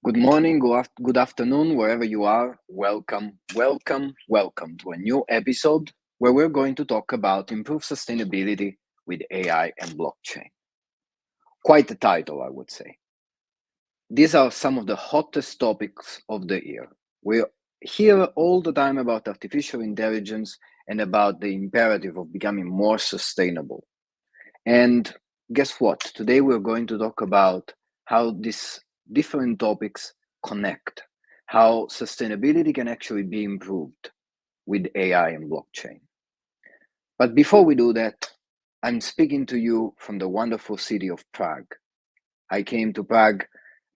Good morning, good afternoon, wherever you are. Welcome to a new episode where we're going to talk about improved sustainability with AI and blockchain. Quite a title, I would say. These are some of the hottest topics of the year. We hear all the time about artificial intelligence and about the imperative of becoming more sustainable. And guess what? Today we're going to talk about how these different topics connect, how sustainability can actually be improved with AI and blockchain. But before we do that, I'm speaking to you from the wonderful city of Prague. I came to Prague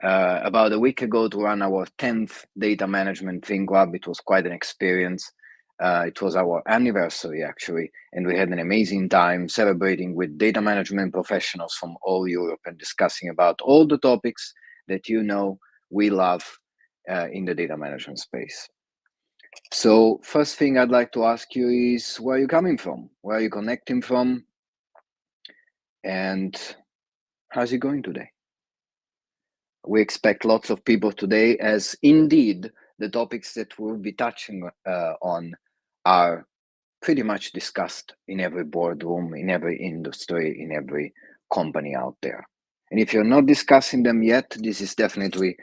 about a week ago to run our 10th data management Think Club. It was quite an experience. It was our anniversary, actually, and we had an amazing time celebrating with data management professionals from all Europe and discussing about all the topics that we love in the data management space. So first thing I'd like to ask you is, where are you coming from? Where are you connecting from? And how's it going today? We expect lots of people today, as indeed the topics that we'll be touching on are pretty much discussed in every boardroom, in every industry, in every company out there. And if you're not discussing them yet, this is definitely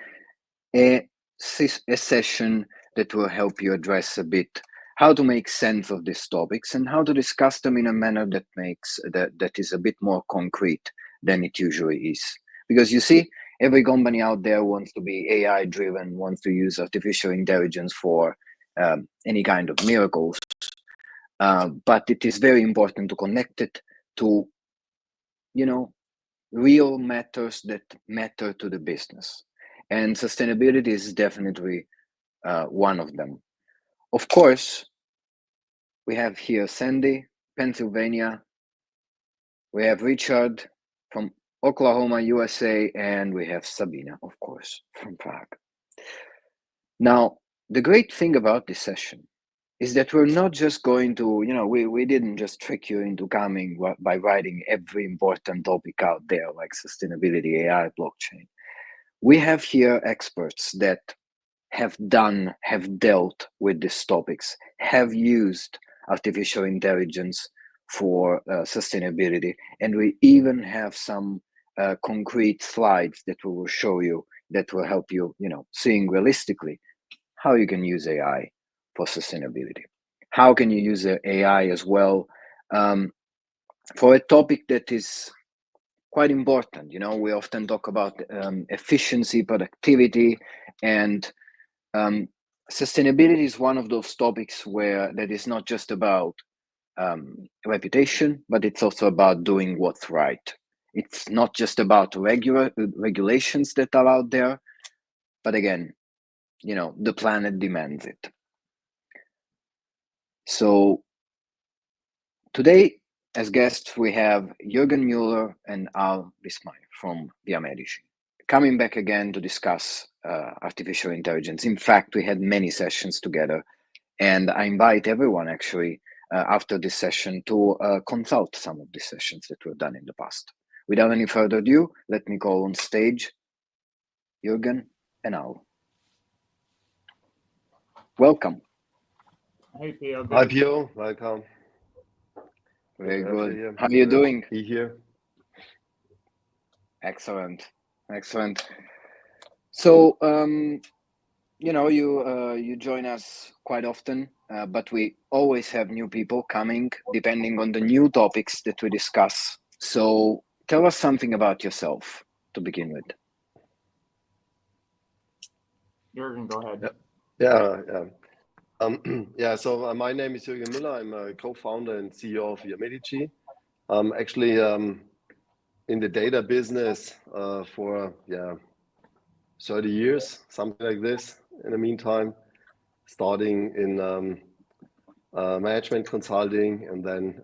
a session that will help you address a bit how to make sense of these topics and how to discuss them in a manner that is a bit more concrete than it usually is. Because you see, every company out there wants to be AI driven, wants to use artificial intelligence for any kind of miracles. But it is very important to connect it to, real matters that matter to the business. And sustainability is definitely one of them. Of course, we have here Sandy, Pennsylvania. We have Richard from Oklahoma, USA, and we have Sabina, of course, from Prague. Now, the great thing about this session is that we're not just going to, we didn't just trick you into coming by writing every important topic out there like sustainability, AI, blockchain. We have here experts that have dealt with these topics, have used artificial intelligence for sustainability, and we even have some concrete slides that we will show you that will help you, seeing realistically how you can use AI for sustainability. How can you use AI as well for a topic that is quite important? We often talk about efficiency, productivity, and sustainability is one of those topics that is not just about reputation, but it's also about doing what's right. It's not just about regulations that are out there, but again, the planet demands it. So today, as guests, we have Juergen Mueller and Bissmeyer from Viamedici, coming back again to discuss artificial intelligence. In fact, we had many sessions together, and I invite everyone actually after this session to consult some of the sessions that were done in the past. Without any further ado, let me call on stage Juergen and Al. Welcome. Hey, Pio. Hi, Pio. Welcome. Very good. How are you doing? Be here. Excellent. So, you join us quite often, but we always have new people coming depending on the new topics that we discuss. So tell us something about yourself to begin with. Juergen, go ahead. So my name is Juergen Müller. I'm a co-founder and CEO of Viamedici. Actually, in the data business for 30 years, something like this. In the meantime, starting in management consulting, and then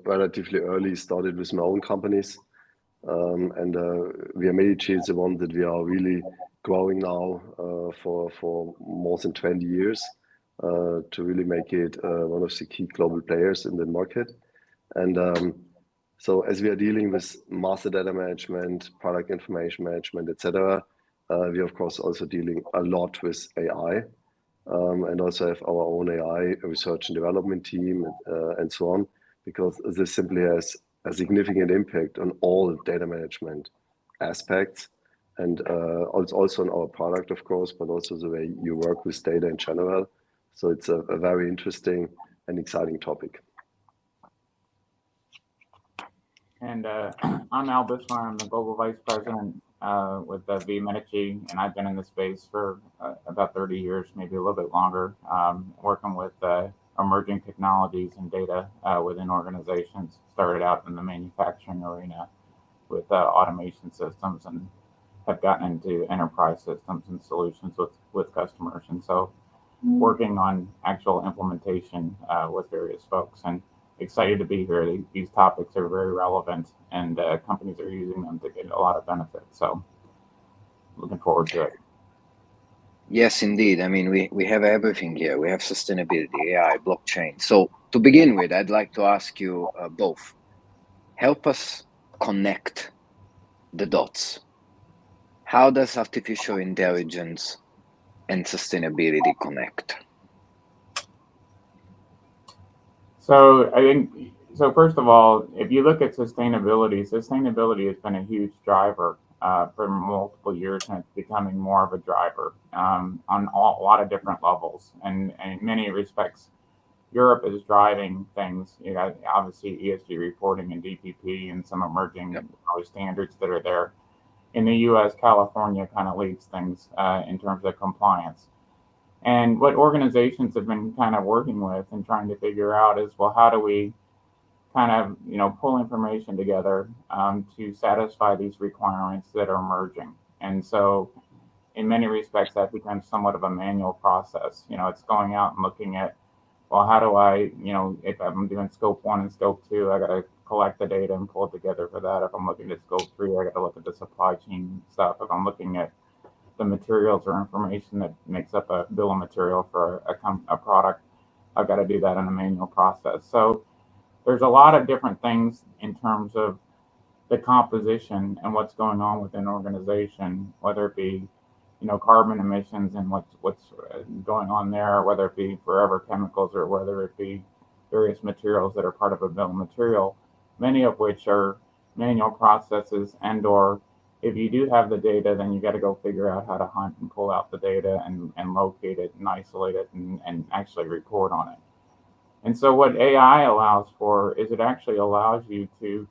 relatively early started with my own companies. And Viamedici is the one that we are really growing now for more than 20 years to really make it one of the key global players in the market. And so as we are dealing with master data management, product information management, etc., we of course also dealing a lot with AI, and also have our own AI research and development team, and so on, because this simply has a significant impact on all data management aspects, and also on our product, of course, but also the way you work with data in general. So it's a very interesting and exciting topic. And I'm Al Bissmeyer. I'm the Global Vice President with Viamedici, and I've been in the space for about 30 years, maybe a little bit longer, working with emerging technologies and data within organizations. Started out in the manufacturing arena with automation systems, and have gotten into enterprise systems and solutions with customers. And so working on actual implementation with various folks, and excited to be here. These topics are very relevant, and companies are using them to get a lot of benefit. So looking forward to it. Yes, indeed. I mean, we have everything here. We have sustainability, AI, blockchain. So to begin with, I'd like to ask you both, help us connect the dots. How does artificial intelligence and sustainability connect? So I think, so first of all, if you look at sustainability has been a huge driver for multiple years, and it's becoming more of a driver on a lot of different levels. And in many respects, Europe is driving things, obviously ESG reporting and DPP and some emerging standards that are there. In the US, California kind of leads things in terms of compliance. And what organizations have been kind of working with and trying to figure out is, well, how do we kind of, pull information together to satisfy these requirements that are emerging? And so in many respects, that becomes somewhat of a manual process. It's going out and looking at, well, how do I, if I'm doing scope 1 and scope 2, I got to collect the data and pull it together for that. If I'm looking at scope 3, I got to look at the supply chain stuff. If I'm looking at the materials or information that makes up a bill of material for a product, I've got to do that in a manual process. So there's a lot of different things in terms of the composition and what's going on within an organization, whether it be carbon emissions and what's going on there, whether it be forever chemicals or whether it be various materials that are part of a bill of material, many of which are manual processes, and or if you do have the data, then you got to go figure out how to hunt and pull out the data and locate it and isolate it and actually report on it. And so what AI allows for is it actually allows you to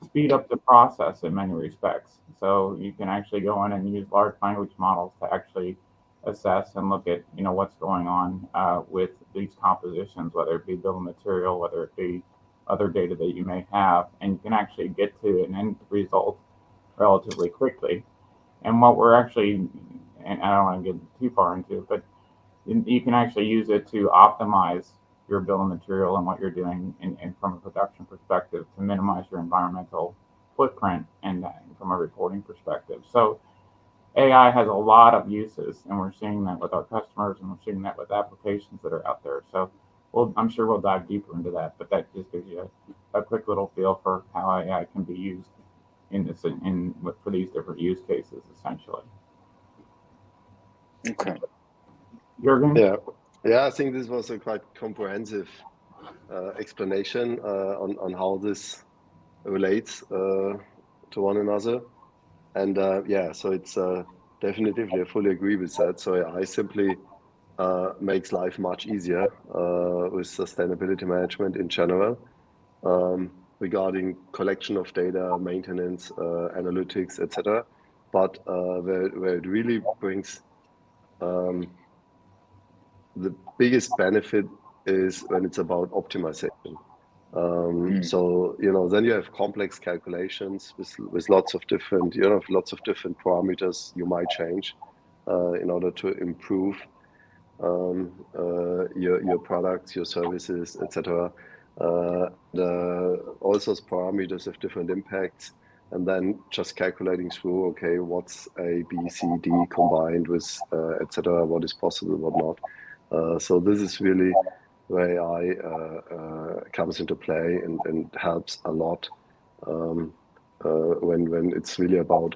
speed up the process in many respects. So you can actually go in and use large language models to actually assess and look at what's going on with these compositions, whether it be bill of material, whether it be other data that you may have, and you can actually get to an end result relatively quickly. And what we're actually, and I don't want to get too far into it, but you can actually use it to optimize your bill of material and what you're doing in from a production perspective to minimize your environmental footprint and from a reporting perspective. So AI has a lot of uses, and we're seeing that with our customers, and we're seeing that with applications that are out there. So I'm sure we'll dive deeper into that, but that just gives you a quick little feel for how AI can be used for these different use cases, essentially. Okay. Juergen? Yeah, I think this was a quite comprehensive explanation on how this relates to one another. And so it's definitively, I fully agree with that. So AI simply makes life much easier with sustainability management in general, regarding collection of data, maintenance, analytics, etc. But where it really brings the biggest benefit is when it's about optimization. So then you have complex calculations with lots of different parameters you might change in order to improve your products, your services, etc. All those parameters have different impacts, and then just calculating through, okay, what's A, B, C, D combined with etc. What is possible, what not. So this is really where AI comes into play and helps a lot when it's really about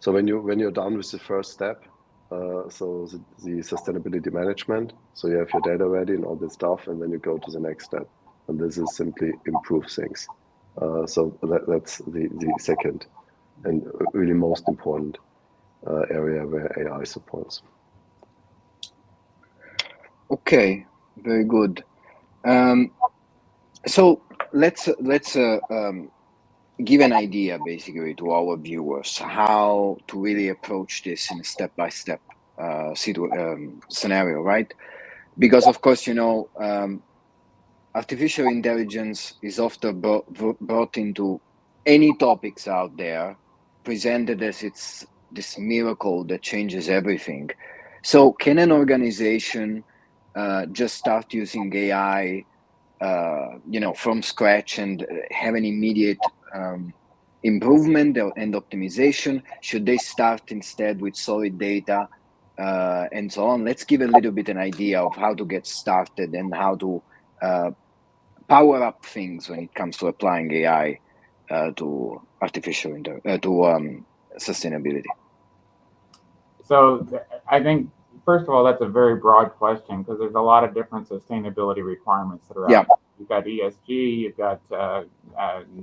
So when you're done with the first step, so the sustainability management, so you have your data ready and all this stuff, and then you go to the next step, and this is simply improve things. So that's the second and really most important area where AI supports. Okay, very good. So let's give an idea basically to our viewers how to really approach this in a step-by-step scenario, right? Because of course, artificial intelligence is often brought into any topics out there, presented as it's this miracle that changes everything. So can an organization just start using AI from scratch and have an immediate improvement and optimization? Should they start instead with solid data and so on? Let's give a little bit an idea of how to get started and how to power up things when it comes to applying AI to sustainability. So I think, first of all, that's a very broad question because there's a lot of different sustainability requirements that are out there. You've got ESG, you've got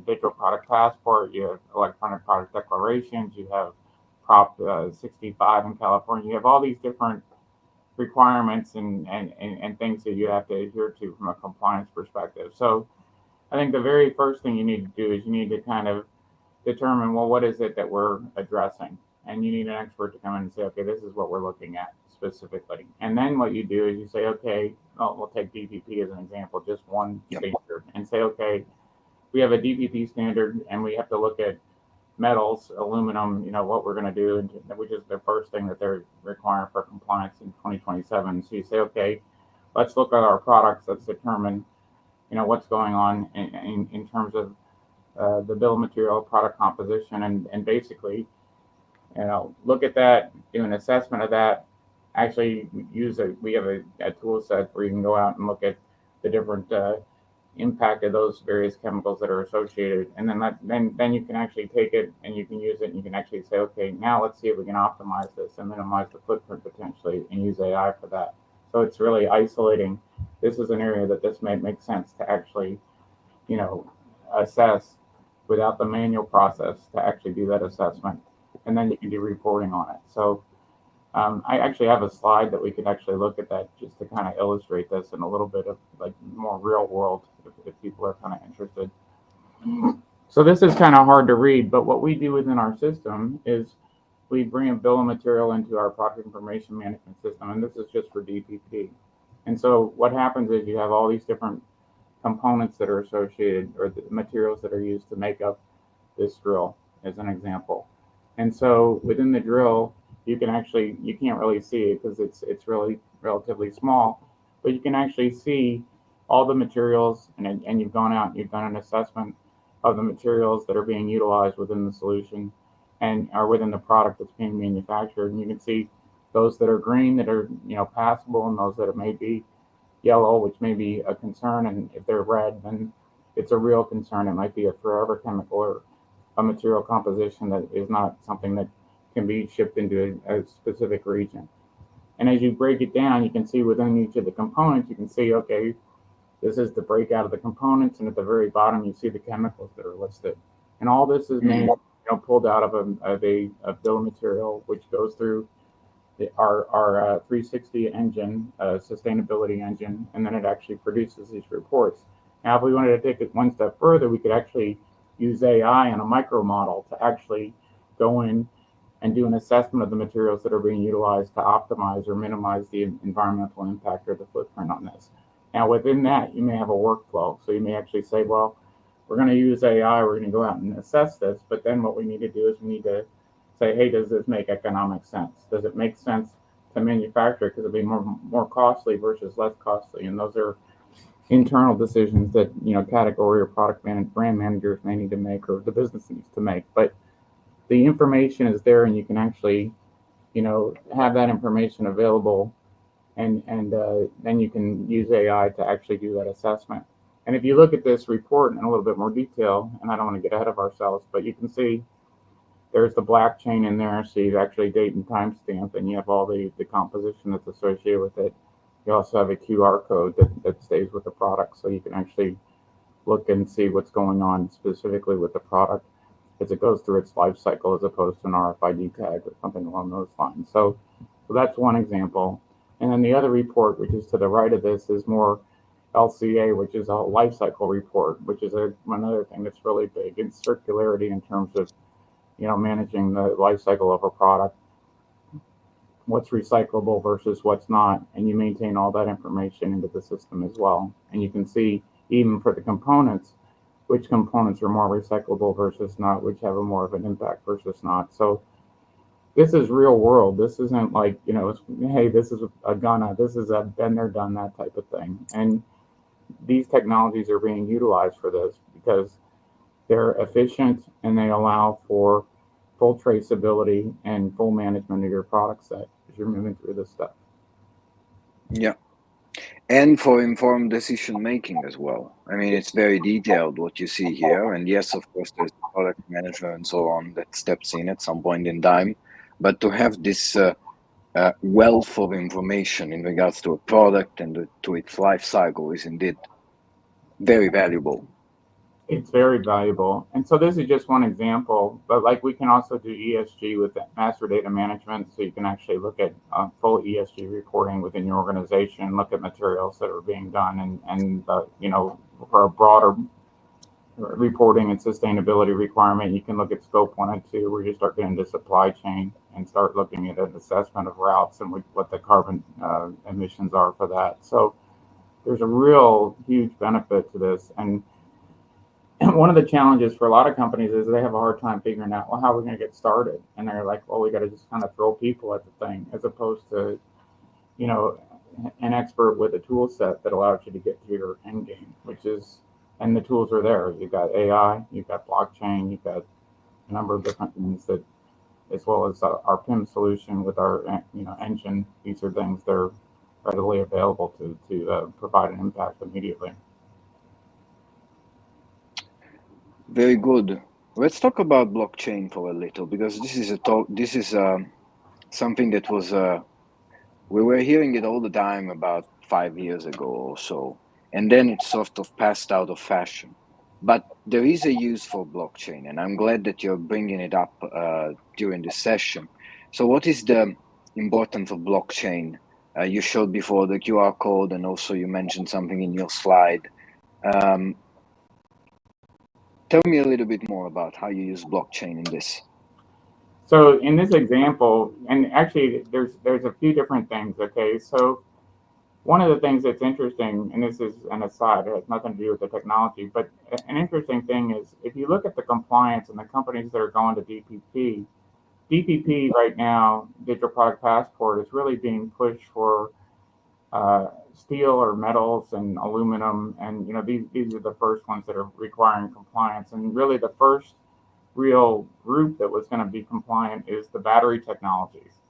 digital product passport, you have electronic product declarations, you have Prop 65 in California. You have all these different requirements and things that you have to adhere to from a compliance perspective. So I think the very first thing you need to do is you need to kind of determine, well, what is it that we're addressing? And you need an expert to come in and say, okay, this is what we're looking at specifically. And then what you do is you say, okay, we'll take DPP as an example, just one standard, and say, okay, we have a DPP standard and we have to look at metals, aluminum, what we're going to do, which is the first thing that they're requiring for compliance in 2027. So you say, okay, let's look at our products. Let's determine, what's going on in terms of the bill of material, product composition, and basically, look at that, do an assessment of that. Actually, we have a tool set where you can go out and look at the different impact of those various chemicals that are associated, and then you can actually take it and you can use it, and you can actually say, okay, now let's see if we can optimize this and minimize the footprint potentially, and use AI for that. So it's really isolating. This is an area that this may make sense to actually, assess without the manual process to actually do that assessment, and then you can do reporting on it. So I actually have a slide that we could actually look at that just to kind of illustrate this in a little bit of like more real world if people are kind of interested. So this is kind of hard to read, but what we do within our system is we bring a bill of material into our product information management system, and this is just for DPP. And so what happens is you have all these different components that are associated, or the materials that are used to make up this drill, as an example. And so within the drill, you can't really see it because it's really relatively small, but you can actually see all the materials, and you've gone out and you've done an assessment of the materials that are being utilized within the solution and are within the product that's being manufactured. And you can see those that are green that are passable, and those that may be yellow, which may be a concern. And if they're red, then it's a real concern. It might be a forever chemical or a material composition that is not something that can be shipped into a specific region. And as you break it down, you can see within each of the components, you can see, okay, this is the breakout of the components, and at the very bottom, you see the chemicals that are listed. And all this is pulled out of a bill of material, which goes through our 360 engine, sustainability engine, and then it actually produces these reports. Now, if we wanted to take it one step further, we could actually use AI and a micro model to actually go in and do an assessment of the materials that are being utilized to optimize or minimize the environmental impact or the footprint on this. Now, within that, you may have a workflow. So you may actually say, well, we're going to use AI, we're going to go out and assess this, but then what we need to do is we need to say, hey, does this make economic sense? Does it make sense to manufacture? Because it'll be more costly versus less costly. And those are internal decisions that category or product brand managers may need to make, or the business needs to make. But the information is there, and you can actually have that information available, and then you can use AI to actually do that assessment. And if you look at this report in a little bit more detail, and I don't want to get ahead of ourselves, but you can see There's the blockchain in there, so you actually date and timestamp, and you have all the composition that's associated with it. You also have a QR code that stays with the product, so you can actually look and see what's going on specifically with the product as it goes through its life cycle, as opposed to an RFID tag or something along those lines. So that's one example. And then the other report, which is to the right of this, is more LCA, which is a life cycle report, which is another thing that's really big. It's circularity in terms of managing the life cycle of a product, what's recyclable versus what's not, and you maintain all that information into the system as well. And you can see even for the components, which components are more recyclable versus not, which have a more of an impact versus not. So this is real world. This isn't like, hey, this is a gunna. This is a been there, done that type of thing. And these technologies are being utilized for this because they're efficient and they allow for full traceability and full management of your product set as you're moving through this stuff. Yeah. And for informed decision making as well. I mean, it's very detailed what you see here. And yes, of course, there's product manager and so on that steps in at some point in time. But to have this wealth of information in regards to a product and to its life cycle is indeed very valuable. It's very valuable. And so this is just one example, but like we can also do ESG with master data management. So you can actually look at full ESG reporting within your organization, look at materials that are being done and for a broader reporting and sustainability requirement, you can look at scope 1 and 2, where you start getting into supply chain and start looking at an assessment of routes and what the carbon emissions are for that. So there's a real huge benefit to this. And one of the challenges for a lot of companies is they have a hard time figuring out, well, how are we going to get started? And they're like, well, we got to just kind of throw people at the thing, as opposed to, an expert with a tool set that allows you to get to your end game, and the tools are there. You've got AI, you've got blockchain, you've got a number of different things that, as well as our PIM solution with our, engine. These are things that are readily available to provide an impact immediately. Very good. Let's talk about blockchain for a little, because this is something that was we were hearing it all the time about 5 years ago or so, and then it sort of passed out of fashion. But there is a use for blockchain, and I'm glad that you're bringing it up during this session. So what is the importance of blockchain? You showed before the QR code, and also you mentioned something in your slide. Tell me a little bit more about how you use blockchain in this. So in this example, and actually there's a few different things, okay? So one of the things that's interesting, and this is an aside, it has nothing to do with the technology, but an interesting thing is if you look at the compliance and the companies that are going to DPP right now, Digital Product Passport, is really being pushed for steel or metals and aluminum, and these are the first ones that are requiring compliance. And really the first real group that was going to be compliant is the battery technologies,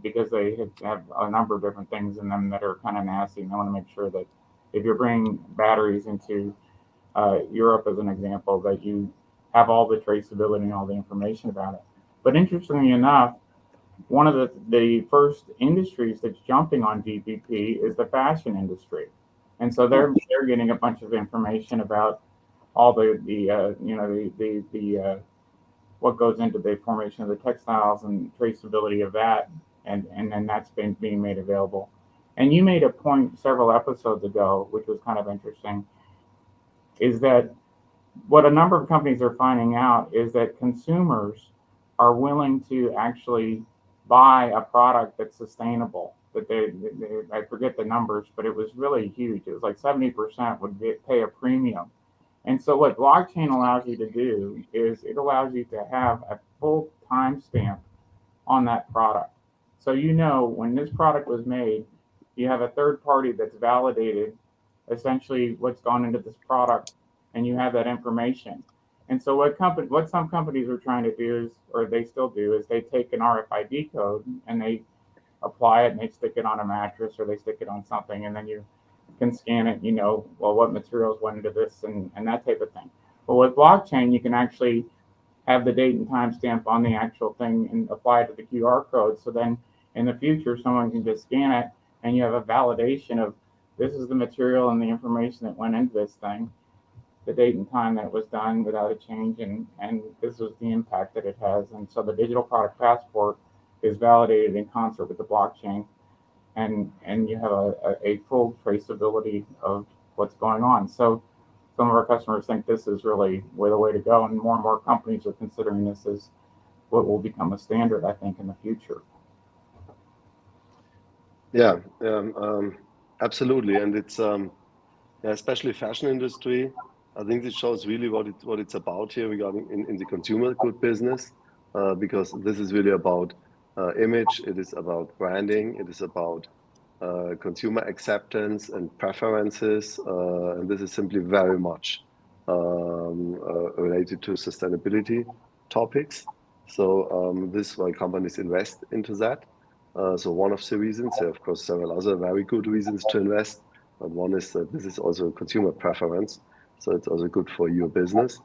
because they have a number of different things in them that are kind of nasty, and they want to make sure that if you're bringing batteries into Europe, as an example, that you have all the traceability and all the information about it. But interestingly enough, one of the first industries that's jumping on DPP is the fashion industry, and so they're getting a bunch of information about all the what goes into the formation of the textiles and traceability of that, and then that's being made available. And you made a point several episodes ago, which was kind of interesting, is that what a number of companies are finding out is that consumers are willing to actually buy a product that's sustainable. That they I forget the numbers, but it was really huge. It was like 70% would pay a premium. And so what blockchain allows you to do is it allows you to have a full timestamp on that product. So when this product was made, you have a third party that's validated essentially what's gone into this product, and you have that information. And so what some companies are trying to do is, or they still do, is they take an RFID code and they apply it and they stick it on a mattress or they stick it on something, and then you can scan it, what materials went into this and that type of thing. But with blockchain, you can actually have the date and time stamp on the actual thing and apply it to the QR code. So then in the future, someone can just scan it and you have a validation of this is the material and the information that went into this thing, the date and time that it was done without a change, and this was the impact that it has. And so the digital product passport is validated in concert with the blockchain, and you have a full traceability of what's going on. So some of our customers think this is really where the way to go, and more companies are considering this as what will become a standard, I think, in the future. Yeah, absolutely, and it's yeah, especially fashion industry. I think this shows really what it's about here regarding in the consumer good business, because this is really about image. It is about branding. It is about consumer acceptance and preferences, and this is simply very much related to sustainability topics. So this is why companies invest into that. So one of the reasons, there are of course several other very good reasons to invest, but one is that this is also a consumer preference, so it's also good for your business.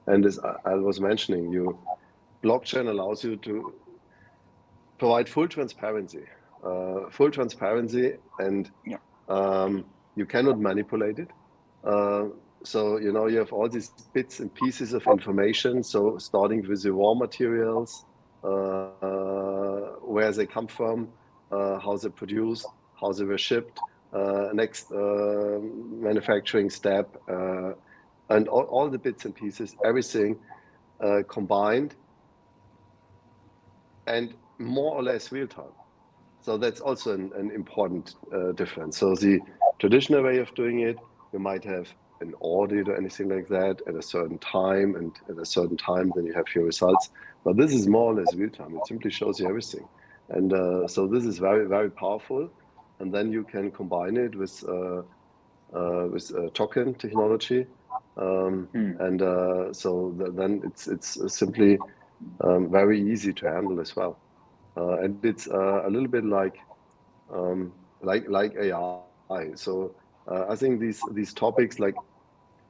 And as I was mentioning, you blockchain allows you to provide full transparency, and Yeah. you cannot manipulate it. So you have all these bits and pieces of information. So starting with the raw materials, where they come from, how they're produced, how they were shipped, next manufacturing step, and all the bits and pieces, everything combined and more or less real time. So that's also an important difference. So the traditional way of doing it, you might have an audit or anything like that at a certain time, and at a certain time, then you have your results. But this is more or less real time. It simply shows you everything. And so this is very, very powerful. And then you can combine it with token technology. And so then it's simply very easy to handle as well. And it's a little bit like AI. So I think these topics like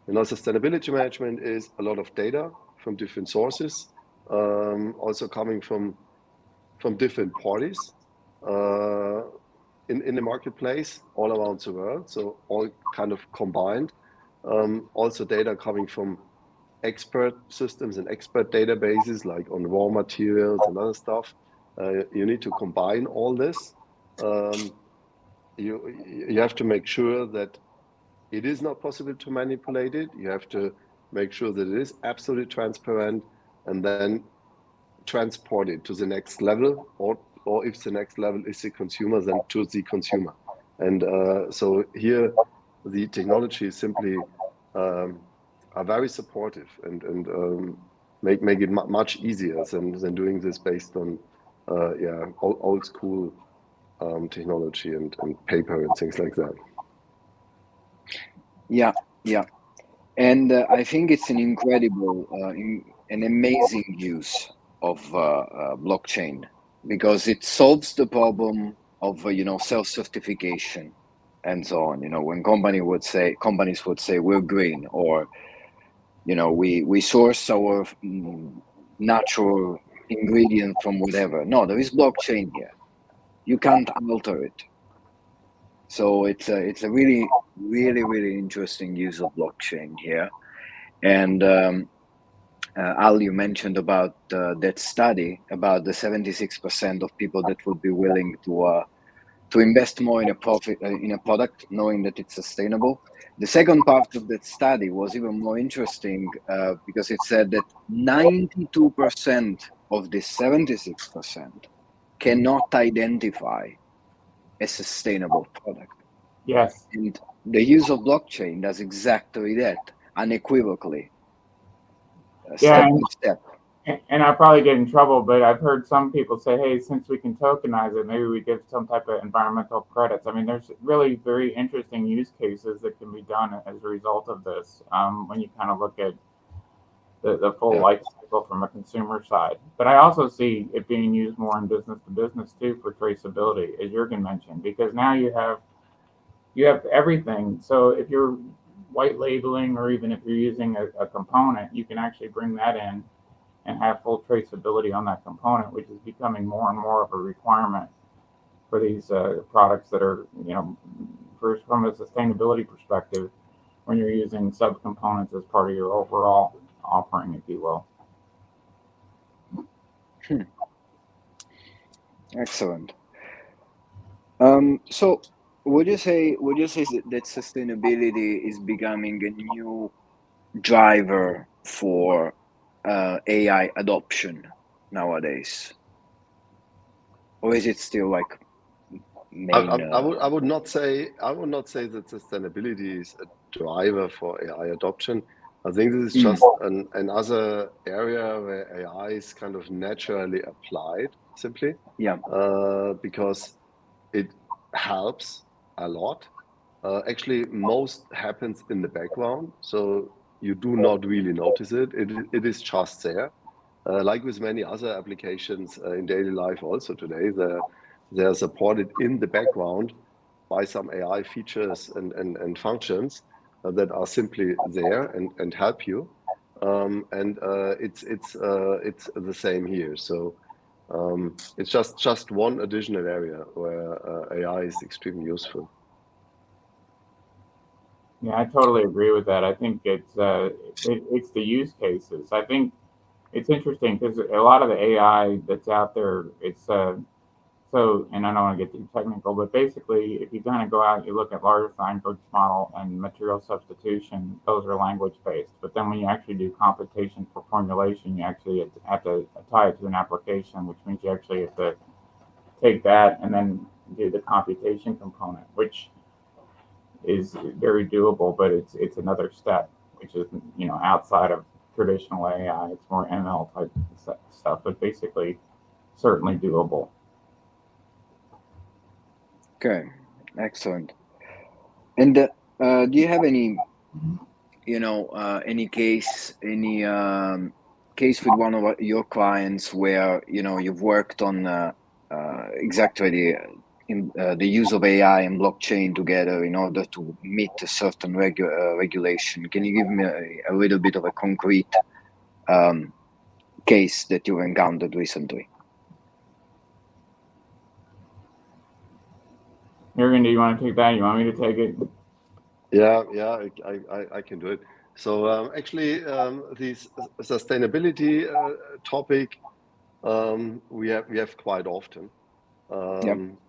sustainability management is a lot of data from different sources, also coming from different parties uh, in the marketplace all around the world. So all kind of combined. Also data coming from expert systems and expert databases like on raw materials and other stuff. You need to combine all this. Um, you have to make sure that it is not possible to manipulate it. You have to make sure that it is absolutely transparent, and then transport it to the next level, or if the next level is the consumer, then to the consumer. And so here, the technology is simply are very supportive, and make it much easier than doing this based on yeah, old school technology and paper and things like that. Yeah, yeah. And I think it's an incredible, an amazing use of blockchain, because it solves the problem of self-certification and so on. When companies would say we're green, or we source our natural ingredient from whatever. No, there is blockchain here. You can't alter it. So it's a really, really, really interesting use of blockchain here. And Al, you mentioned about that study about the 76% of people that would be willing to invest more in a product, knowing that it's sustainable. The second part of that study was even more interesting, because it said that 92% of this 76% cannot identify a sustainable product. Yes. And the use of blockchain does exactly that, unequivocally, Yeah, step by step. and I probably get in trouble, but I've heard some people say, hey, since we can tokenize it, maybe we give some type of environmental credits. I mean, there's really very interesting use cases that can be done as a result of this, when you kind of look at the full Yeah. life cycle from a consumer side. But I also see it being used more in business to business too for traceability, as Juergen mentioned, because now you have everything. So if you're white labeling, or even if you're using a component, you can actually bring that in and have full traceability on that component, which is becoming more and more of a requirement for these products that are, first from a sustainability perspective, when you're using subcomponents as part of your overall offering, if you will. Excellent. So would you say that sustainability is becoming a new driver for AI adoption nowadays, or is it still like main? I would not say that sustainability is a driver for AI adoption. I think this is just another area where AI is kind of naturally applied, simply. Yeah. Because it helps a lot. Actually, most happens in the background, so you do not really notice it. It is just there. Like with many other applications in daily life also today, they are supported in the background by some AI features and functions that are simply there and help you. It's the same here. So it's just one additional area where AI is extremely useful. Yeah, I totally agree with that. I think it's the use cases. I think it's interesting because a lot of the AI that's out there, it's so, and I don't want to get too technical, but basically, if you kind of go out, you look at large language model and material substitution, those are language based. But then when you actually do computation for formulation, you actually have to tie it to an application, which means you actually have to take that and then do the computation component, which is very doable, but it's another step, which is outside of traditional AI. It's more ML type stuff, but basically certainly doable. Okay, excellent. And do you have any, any case with one of your clients where you've worked on exactly the use of AI and blockchain together in order to meet a certain regulation? Can you give me a little bit of a concrete case that you encountered recently? Juergen, do you want to take that? You want me to take it? Yeah, I can do it. So actually, this sustainability topic we have quite often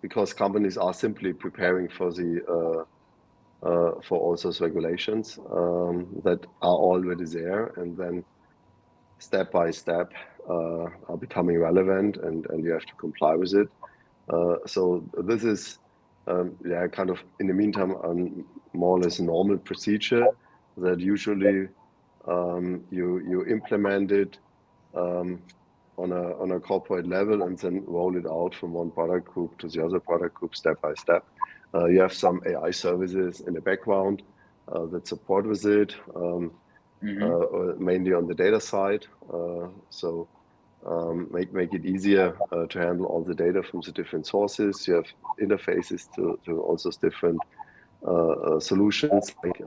because companies are simply preparing for all those regulations that are already there, and then step by step are becoming relevant, and you have to comply with it. So this is kind of in the meantime more or less normal procedure that usually you implement it on a corporate level and then roll it out from one product group to the other product group step by step. You have some AI services in the background that support with it, mainly on the data side. So make it easier to handle all the data from the different sources. You have interfaces to all those different solutions. Like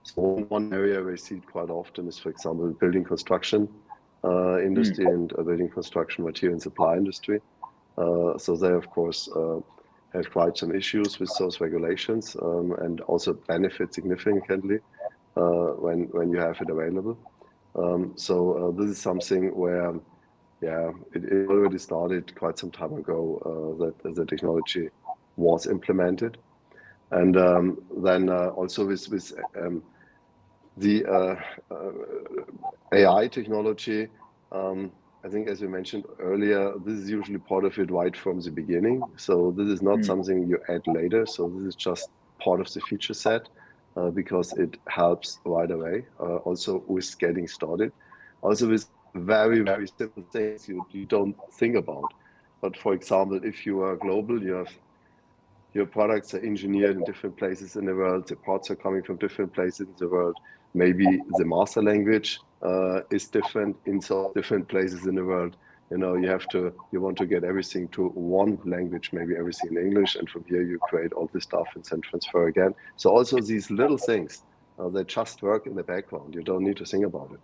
so one area we see it quite often is, for example, building construction industry and building construction material and supply industry. So they of course have quite some issues with those regulations and also benefit significantly when you have it available. So this is something where it already started quite some time ago that the technology was implemented. And then also with the AI technology, I think as you mentioned earlier, this is usually part of it right from the beginning. So this is not something you add later. So this is just part of the feature set because it helps right away. Also with getting started. Also with very, very simple things you don't think about. But for example, if you are global, your products are engineered in different places in the world. The parts are coming from different places in the world. Maybe the master language is different in so different places in the world. You want to get everything to one language, maybe everything in English, and from here you create all this stuff and then transfer again. So also these little things, they just work in the background. You don't need to think about it.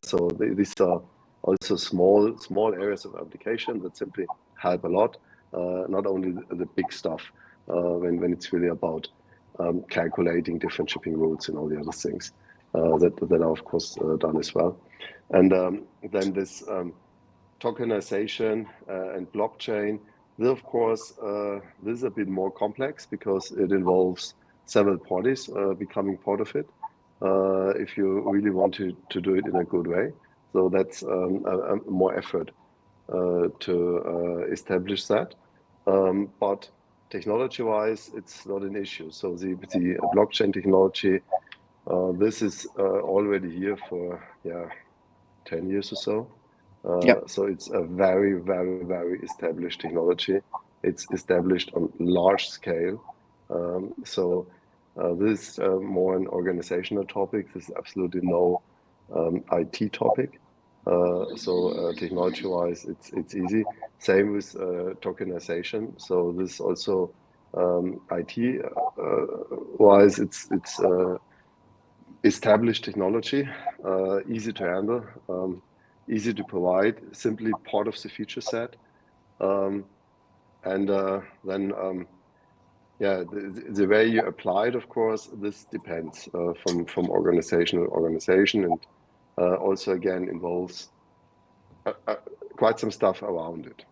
So these are also small areas of application that simply help a lot. Not only the big stuff when it's really about calculating different shipping routes and all the other things that are of course done as well. And then this tokenization and blockchain. This, of course, this is a bit more complex because it involves several parties becoming part of it. If you really want to do it in a good way, so that's more effort to establish that. But technology-wise, it's not an issue. So the blockchain technology, this is already here for 10 years or so. So it's a very, very, very established technology. It's established on large scale. So this is more an organizational topic. This is absolutely no IT topic. So technology-wise, it's easy. Same with tokenization. So this also IT-wise, it's established technology, easy to handle, easy to provide, simply part of the feature set. And then, the way you apply it, of course, this depends from organization to organization, and also again involves quite some stuff around it.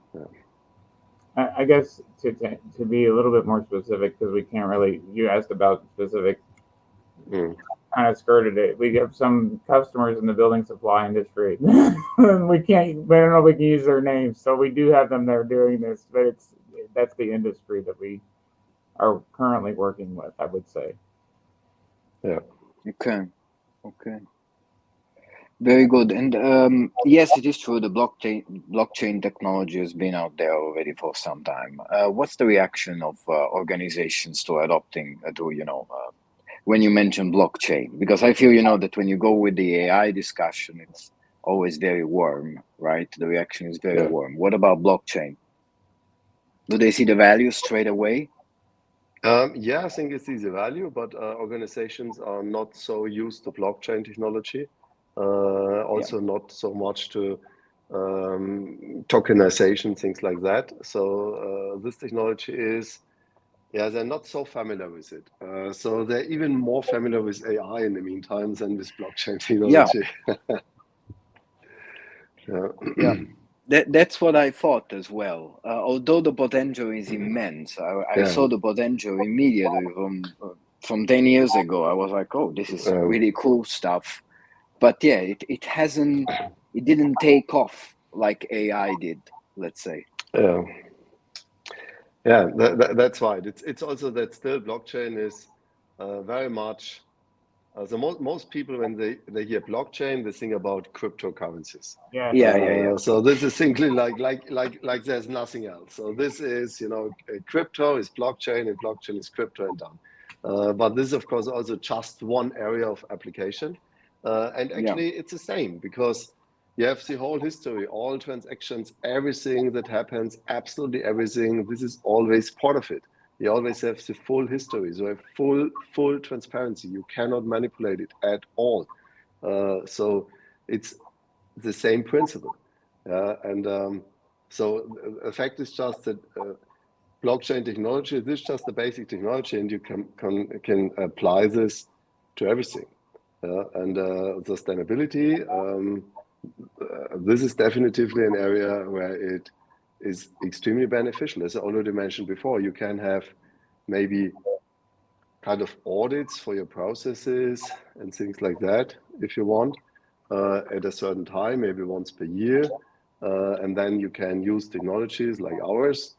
I guess to be a little bit more specific, because we can't really, you asked about specific, kind of skirted it. We have some customers in the building supply industry. We don't know if we can use their names, so we do have them there doing this, but that's the industry that we are currently working with, I would say. Yeah. Okay. Very good. And yes, it is true. The blockchain technology has been out there already for some time. What's the reaction of organizations to adopting when you mention blockchain? Because I feel that when you go with the AI discussion, it's always very warm, right? The reaction is very warm. What about blockchain? Do they see the value straight away? I think it's easy value, but organizations are not so used to blockchain technology. Also not so much to tokenization, things like that. So this technology is, they're not so familiar with it. So they're even more familiar with AI in the meantime than with blockchain technology. That's what I thought as well. Although the potential is immense, I saw the potential immediately from 10 years ago. I was like, oh, this is really cool stuff. But it didn't take off like AI did, let's say. That's right. It's also that still blockchain is very much. So most people, when they hear blockchain, they think about cryptocurrencies. So this is simply like there's nothing else. So this is crypto is blockchain, and blockchain is crypto, and done. But this is of course also just one area of application, and actually it's the same, because you have the whole history, all transactions, everything that happens, absolutely everything. This is always part of it. You always have the full history, so have full transparency. You cannot manipulate it at all. So it's the same principle. And so the fact is just that blockchain technology, this is just the basic technology, and you can apply this to everything. And sustainability, this is definitively an area where it is extremely beneficial. As I already mentioned before, you can have maybe kind of audits for your processes and things like that, if you want, at a certain time, maybe once per year. And then you can use technologies like ours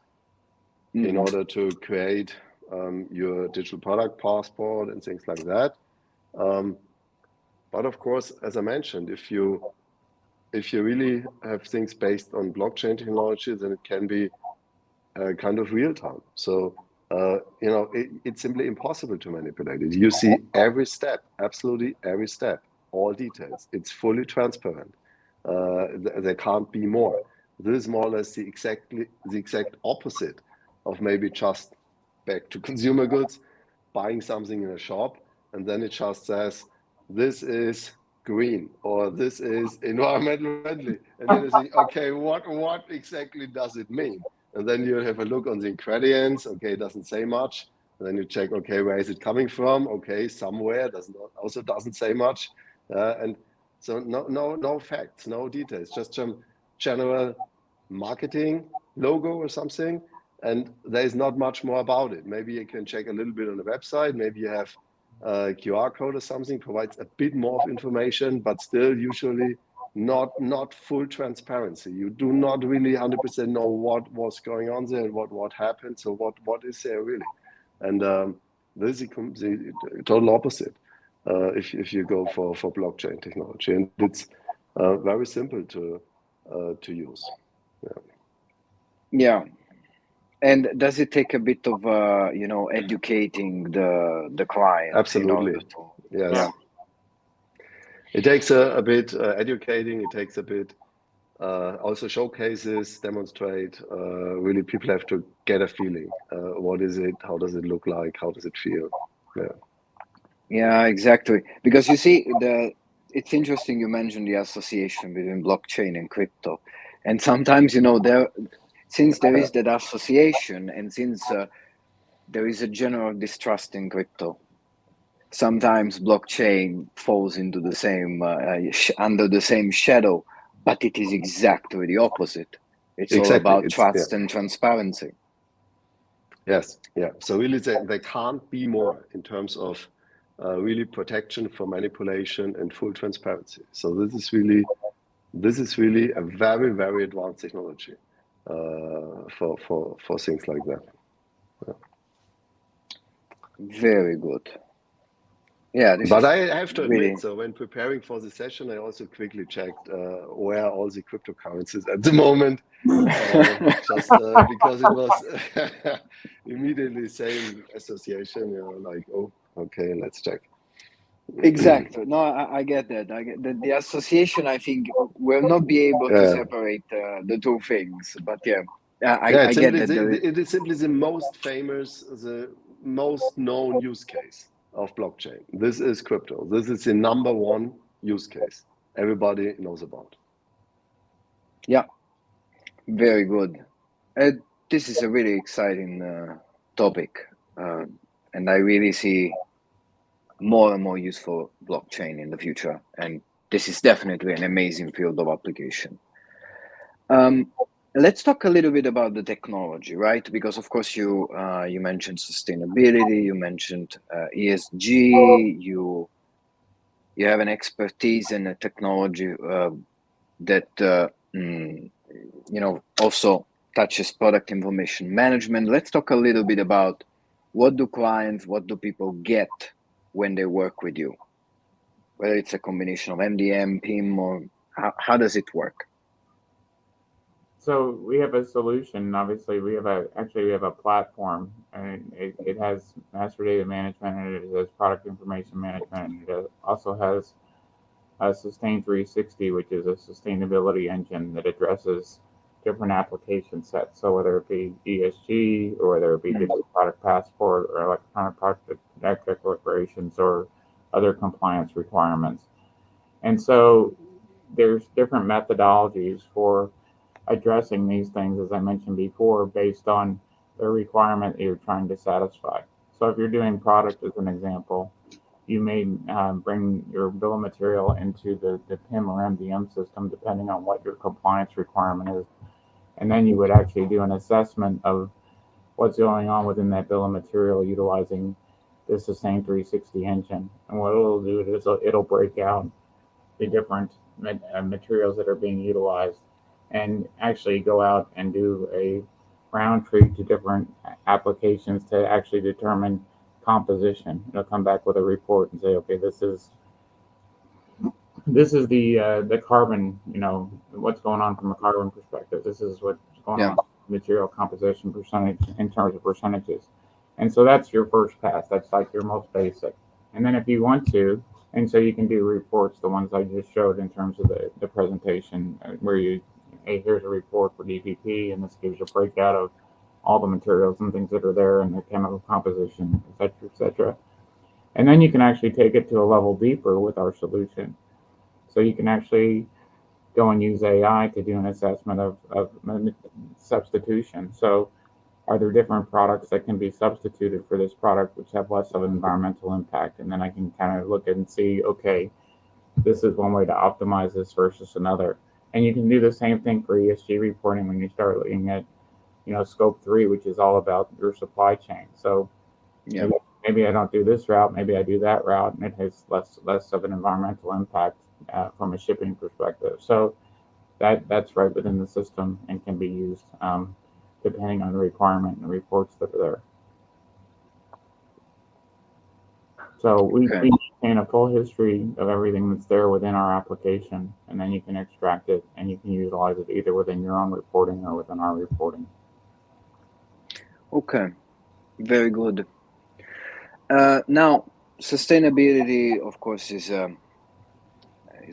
in order to create your digital product passport and things like that. But of course, as I mentioned, if you really have things based on blockchain technology, then it can be kind of real time. So, it's simply impossible to manipulate it. You see every step, absolutely every step, all details. It's fully transparent. There can't be more. This is more or less the exact opposite of maybe just back to consumer goods, buying something in a shop, and then it just says, this is green, or this is environmental friendly. And then you think, okay, what exactly does it mean? And then you have a look on the ingredients. Okay, it doesn't say much. And then you check, okay, where is it coming from? Okay, somewhere also doesn't say much. And so no facts, no details, just some general marketing logo or something. And there's not much more about it. Maybe you can check a little bit on the website. Maybe you have a QR code or something, provides a bit more of information, but still usually not full transparency. You do not really 100% know what was going on there and what happened. So what is there really? And this is the total opposite if you go for blockchain technology, and it's very simple to use. Yeah. And does it take a bit of educating the client? Absolutely. Yes. Yeah. It takes a bit educating. It takes a bit also showcases, demonstrate. Really, people have to get a feeling. What is it? How does it look like? How does it feel? Yeah. Yeah, exactly. Because you see, it's interesting you mentioned the association between blockchain and crypto, and sometimes since there is that association, and since there is a general distrust in crypto, sometimes blockchain falls into the same under the same shadow, but it is exactly the opposite. It's all Exactly. about trust and transparency. Yes. Yeah. So really, they can't be more in terms of really protection from manipulation and full transparency. So this is really a very, very advanced technology for things like that. Yeah. Very good. Yeah, But I have to admit, really. so when preparing for the session, I also quickly checked where all the cryptocurrencies at the moment, just because it was immediately same association. Like, oh, okay, let's check. Exactly. No, I get that. I get that. The association, I think, will not be able to separate the two things. But yeah, I get that. It is simply the most famous, the most known use case of blockchain. This is crypto. This is the number one use case everybody knows about. Yeah, very good. This is a really exciting topic, and I really see more and more use for blockchain in the future. And this is definitely an amazing field of application. Let's talk a little bit about the technology, right? Because of course you mentioned sustainability, you mentioned ESG, you have an expertise in a technology that also touches product information management. Let's talk a little bit about what do people get when they work with you, whether it's a combination of MDM, PIM, or how does it work? So we have a solution. Obviously, we have a platform, and it has master data management, and it has product information management, and it also has a Sustain 360, which is a sustainability engine that addresses different application sets. So whether it be ESG, or whether it be digital product passport, or electronic product declarations, or other compliance requirements. And so there's different methodologies for addressing these things, as I mentioned before, based on the requirement that you're trying to satisfy. So if you're doing product as an example, you may bring your bill of material into the PIM or MDM system, depending on what your compliance requirement is. And then you would actually do an assessment of what's going on within that bill of material utilizing the Sustain 360 engine. And what it'll do is it'll break out the different materials that are being utilized, and actually go out and do a round trip to different applications to actually determine composition. It'll come back with a report and say, okay, this is the carbon, what's going on from a carbon perspective. This is what's going on material composition percentage in terms of percentages. And so that's your first pass. That's like your most basic. And then if you want to, and so you can do reports, the ones I just showed in terms of the presentation, where hey, here's a report for DPP, and this gives you a breakout of all the materials and things that are there and the chemical composition, et cetera, et cetera. And then you can actually take it to a level deeper with our solution. So you can actually go and use AI to do an assessment of substitution. So are there different products that can be substituted for this product which have less of an environmental impact? And then I can kind of look and see, okay, this is one way to optimize this versus another. And you can do the same thing for ESG reporting when you start looking at, scope 3, which is all about your supply chain. So Yeah. maybe I don't do this route, maybe I do that route, and it has less of an environmental impact from a shipping perspective. So that's right within the system and can be used depending on the requirement and the reports that are there. So we maintain a full history of everything that's there within our application, and then you can extract it and you can utilize it either within your own reporting or within our reporting. Okay, very good. Now, sustainability, of course, is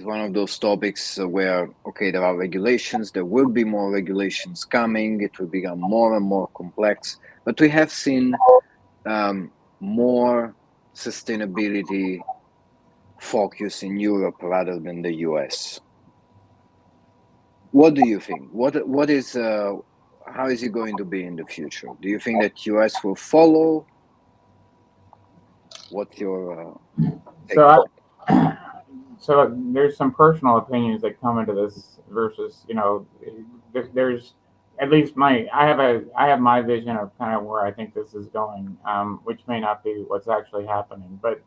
one of those topics where, okay, there are regulations, there will be more regulations coming, it will become more and more complex, but we have seen more sustainability focus in Europe rather than the US. What do you think? What is how is it going to be in the future? Do you think that US will follow? What's your take on it? So there's some personal opinions that come into this versus, there's at least I have my vision of kind of where I think this is going, which may not be what's actually happening. But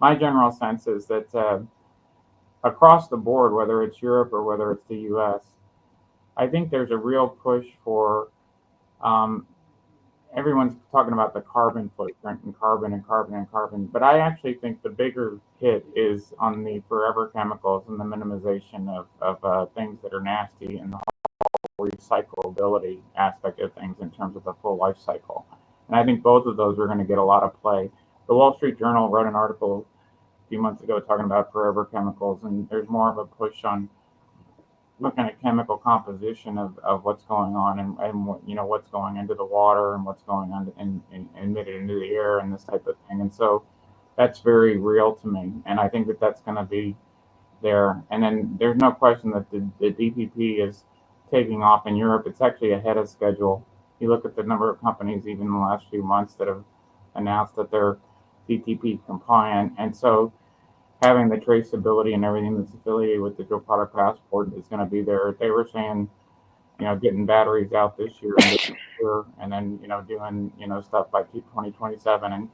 my general sense is that across the board, whether it's Europe or whether it's the U.S., I think there's a real push for everyone's talking about the carbon footprint and carbon and carbon and carbon, but I actually think the bigger hit is on the forever chemicals and the minimization of things that are nasty and the whole recyclability aspect of things in terms of the full life cycle. And I think both of those are going to get a lot of play. The Wall Street Journal wrote an article a few months ago talking about forever chemicals, and there's more of a push on looking at chemical composition of what's going on and what's going into the water and what's going on and emitted into the air and this type of thing. And so that's very real to me, and I think that that's going to be there. And then there's no question that the DPP is taking off in Europe. It's actually ahead of schedule. You look at the number of companies even in the last few months that have announced that they're DTP compliant, and so having the traceability and everything that's affiliated with the Dual Product Passport is going to be there. They were saying, getting batteries out this year and then, doing, stuff by 2027. And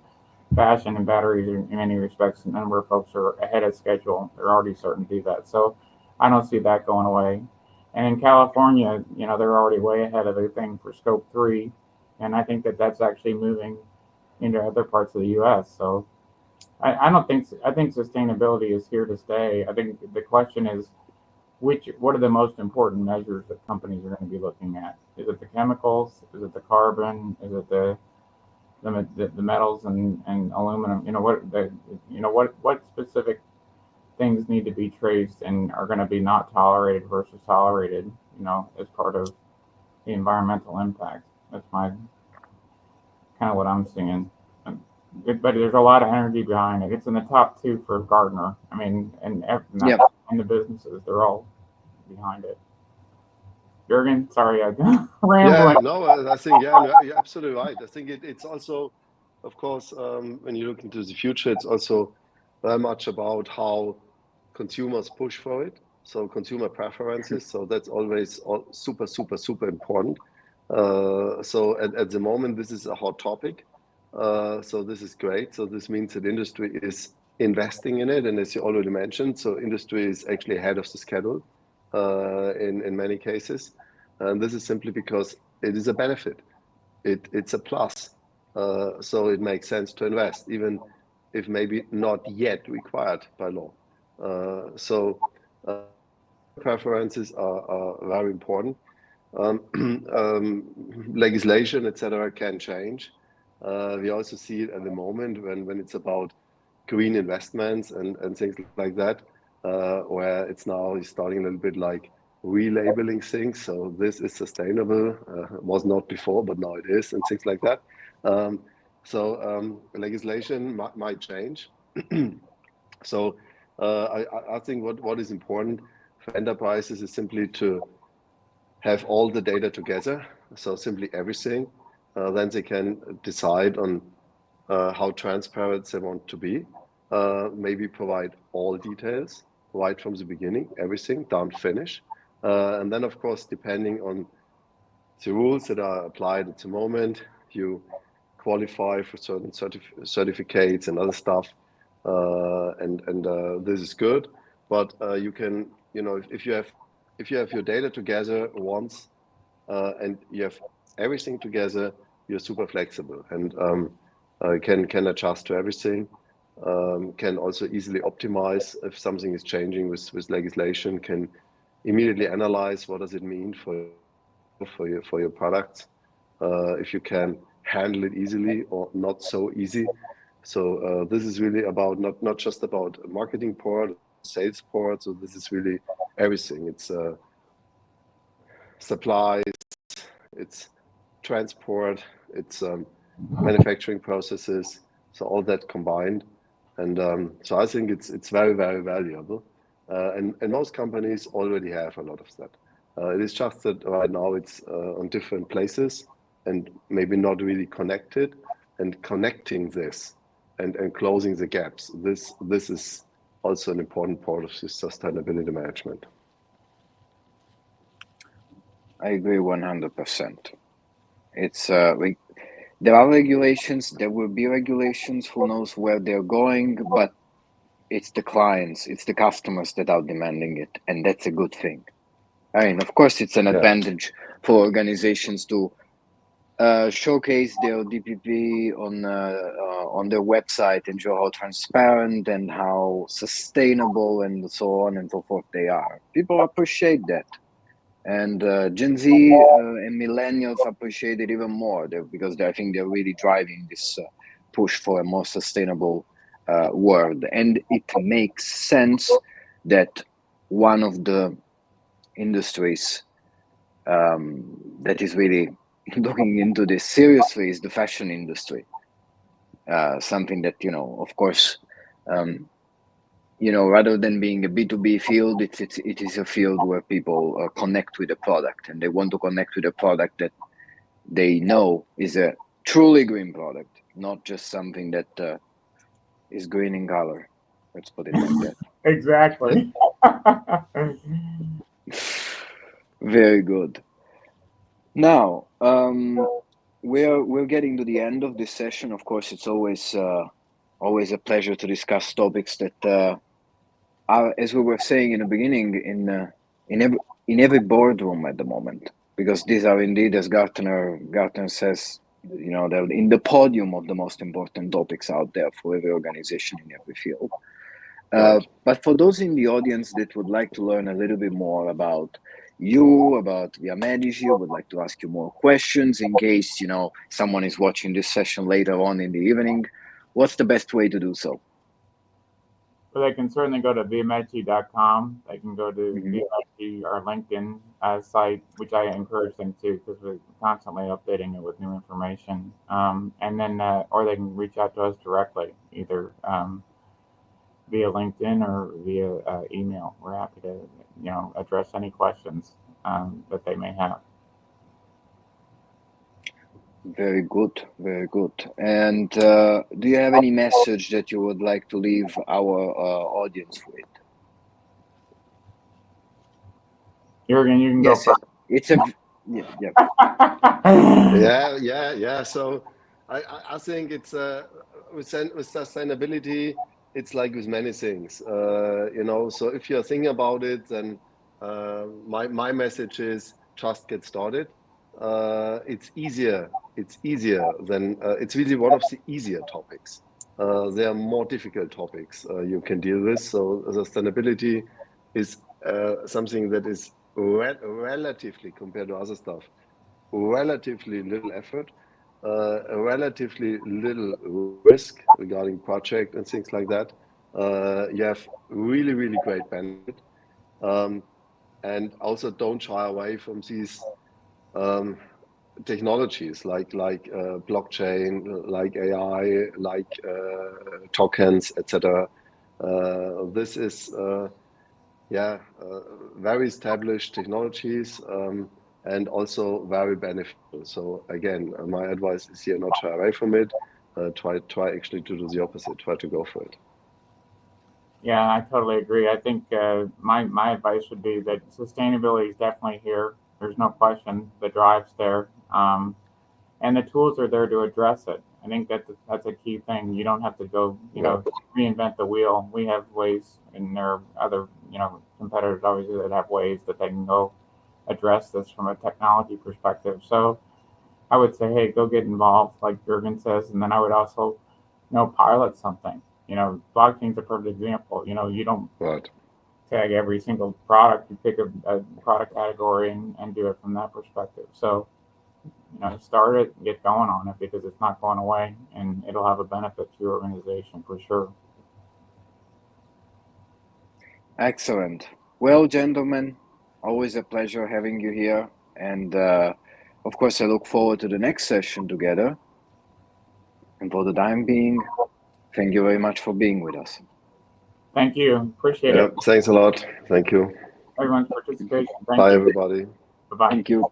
fashion and batteries, in many respects, a number of folks are ahead of schedule. They're already starting to do that. So I don't see that going away. And in California, they're already way ahead of their thing for Scope 3. And I think that that's actually moving into other parts of the U.S. So I think sustainability is here to stay. I think the question is what are the most important measures that companies are going to be looking at? Is it the chemicals? Is it the carbon? Is it the metals and aluminum? What specific things need to be traced and are going to be not tolerated versus tolerated, as part of the environmental impact. That's my kind of what I'm seeing. But there's a lot of energy behind it. It's in the top 2 for Gartner. I mean, and the businesses, they're all behind it. Juergen, sorry, I rambling. Yeah, no, I think you're absolutely right. I think it's also, of course, when you look into the future, it's also very much about how consumers push for it. So consumer preferences. So that's always super, super, super important. So at the moment, this is a hot topic. So this is great. So this means that industry is investing in it, and as you already mentioned, so industry is actually ahead of the schedule in many cases, and this is simply because it is a benefit. It's a plus. So it makes sense to invest, even if maybe not yet required by law. So preferences are very important. Legislation, etc., can change. We also see it at the moment when it's about green investments and things like that, where it's now starting a little bit like relabeling things. So this is sustainable. Was not before, but now it is, and things like that. So legislation might change. So I think what is important for enterprises is simply to have all the data together, so simply everything. Then they can decide on how transparent they want to be. Maybe provide all details right from the beginning, everything down to finish. And then, of course, depending on the rules that are applied at the moment, you qualify for certain certificates and other stuff, and this is good. But you can, if you have your data together once, and you have everything together, you're super flexible and can adjust to everything. Can also easily optimize if something is changing with legislation. Can immediately analyze what does it mean for your products. If you can handle it easily or not so easy. So this is really about not just about a marketing part, sales part. So this is really everything. It's supplies, it's transport, it's manufacturing processes. So all that combined, and so I think it's very valuable, and most companies already have a lot of that. It is just that right now it's on different places and maybe not really connected. And connecting this and closing the gaps. This is also an important part of this sustainability management. I agree 100%. It's there are regulations, there will be regulations, who knows where they're going, but it's the clients, it's the customers that are demanding it, and that's a good thing. I mean, of course, it's an advantage for organizations to showcase their DPP on their website and show how transparent and how sustainable and so on and so forth they are. People appreciate that. And Gen Z and millennials appreciate it even more because I think they're really driving this push for a more sustainable world. And it makes sense that one of the industries that is really looking into this seriously is the fashion industry. Something that, of course, rather than being a B2B field, it is a field where people connect with the product, and they want to connect with a product that they know is a truly green product, not just something that is green in color. Let's put it like that. Exactly. Very good. Now, we're getting to the end of this session. Of course, it's always a pleasure to discuss topics that are, as we were saying in the beginning, in every boardroom at the moment, because these are indeed, as Gartner says, they're in the podium of the most important topics out there for every organization in every field. Right. But for those in the audience that would like to learn a little bit more about you, about Viamedici, would like to ask you more questions in case, someone is watching this session later on in the evening, what's the best way to do so? Well, they can certainly go to Viamedici.com. They can go to Mhm. Viamedici, our LinkedIn site, which I encourage them to because we're constantly updating it with new information. And then, or they can reach out to us directly, either via LinkedIn or via email. We're happy to, address any questions that they may have. Very good, very good. And do you have any message that you would like to leave our audience with? Juergen, you can go Yes, first. it's a yeah. Yeah. So I think it's with sustainability, it's like with many things, So if you're thinking about it, then my message is just get started. It's easier. It's easier than it's really one of the easier topics. There are more difficult topics you can deal with. So sustainability is something that is relatively, compared to other stuff, relatively little effort, relatively little risk regarding project and things like that. You have really great benefit, and also don't shy away from these technologies like blockchain, like AI, like tokens, etc. This is very established technologies and also very beneficial. So again, my advice is here: not shy away from it. Try actually to do the opposite. Try to go for it. Yeah, I totally agree. I think my advice would be that sustainability is definitely here. There's no question. The drive's there, and the tools are there to address it. I think that's a key thing. You don't have to go, reinvent the wheel. We have ways, and there are other, competitors obviously that have ways that they can go address this from a technology perspective. So I would say, hey, go get involved, like Juergen says, and then I would also, pilot something. Blockchain's a perfect example. You don't Right. tag every single product. You pick a product category and do it from that perspective. So, start it, and get going on it because it's not going away and it'll have a benefit to your organization for sure. Excellent. Well, gentlemen, always a pleasure having you here. And of course, I look forward to the next session together. And for the time being, thank you very much for being with us. Thank you. Appreciate it. Thanks a lot. Thank you. Everyone's participation. Thank Bye, you. everybody. Bye-bye. Thank you.